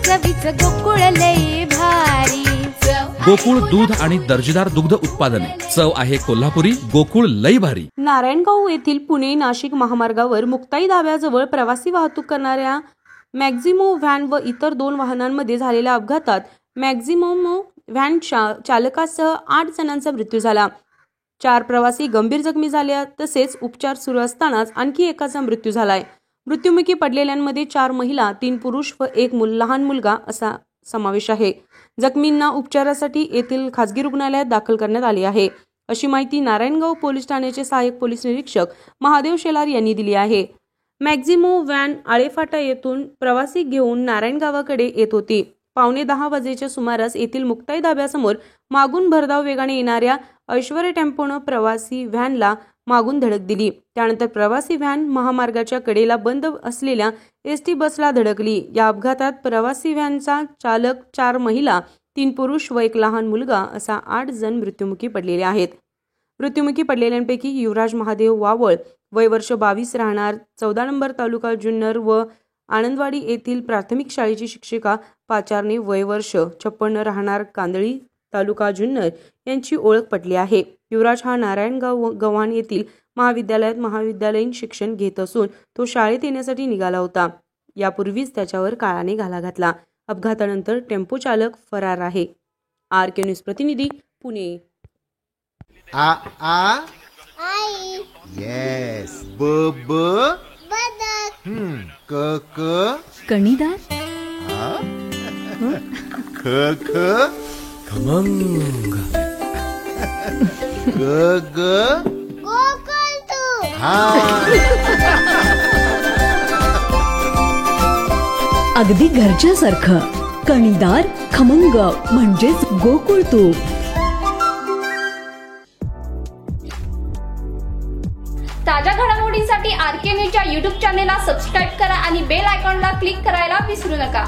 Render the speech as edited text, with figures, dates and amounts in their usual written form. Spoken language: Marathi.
चवीचं गोकुळ लई भारी। गोकुळ दूध आणि दर्जेदार दुग्ध उत्पादने, चव आहे कोल्हापुरी, गोकुळ लई भारी। नारायणगाव येथील पुणे नाशिक महामार्गावर मुक्ताई धाब्याजवळ प्रवासी वाहतूक करणाऱ्या मॅक्झिमो व्हॅन व इतर 2 वाहनांमध्ये झालेल्या अपघातात मॅक्झिमो व्हॅन चालकासह 8 जणांचा मृत्यू झाला। 4 प्रवासी गंभीर जखमी झाले, तसेच उपचार सुरू असतानाच आणखी एकाचा मृत्यू झालाय। मृत्युमुखी पडलेल्यांमध्ये 4 महिला, 3 पुरुष व 1 लहान मुलगा असा समावेश आहे। जखमींना उपचारासाठी येथील खासगी रुग्णालयात दाखल करण्यात आले आहे, अशी माहिती नारायणगाव पोलीस ठाण्याचे सहाय्यक पोलीस निरीक्षक महादेव शेलार यांनी दिली आहे। मॅक्झिमो व्हॅन आळेफाटा येथून प्रवासी घेऊन नारायणगावाकडे येत होती। 9:15 वाजेच्या सुमारास येथील मुक्ताई धाब्यासमोर मागून भरधाव वेगाने येणाऱ्या ऐश्वर्य टेम्पोनं प्रवासी व्हॅनला मागून धडक दिली। त्यानंतर प्रवासी व्हॅन महामार्गाच्या कडेला बंद असलेल्या एसटी बसला धडकली। या अपघातात प्रवासी व्हॅनचा चालक, 4 महिला, 3 पुरुष व 1 लहान मुलगा असा 8 जण मृत्युमुखी पडलेले आहेत। मृत्युमुखी पडलेल्यांपैकी युवराज महादेव वावळ, वय वर्ष 22, राहणार 14 नंबर, तालुका जुन्नर व आनंदवाडी येथील प्राथमिक शाळेची शिक्षिका पाचारने, वय वर्ष 56, राहणार कांदळी, तालुका जुन्नर यांची ओळख पटली आहे। युवराज हा नारायणगाव गव्हाण येथील महाविद्यालयात महाविद्यालयीन शिक्षण घेत असून तो शाळेत येण्यासाठी निघाला होता। यापूर्वीच त्याच्यावर काळाने घाला घातला। अपघातानंतर टेम्पो चालक फरार आहे। RK न्यूज प्रतिनिधी, पुणे। आ आ आई, येस ब ब बदक, क क कणीदार, ख ख खमंग, ग ग गोकुळतू, अगदी घरच्यासारखं कणीदार खमंग म्हणजेच गोकुळ तूप। ताज्या घडामोडींसाठी RK न्यूजच्या YouTube चॅनेलला सबस्क्राईब करा आणि बेल आयकॉनला क्लिक करायला विसरू नका।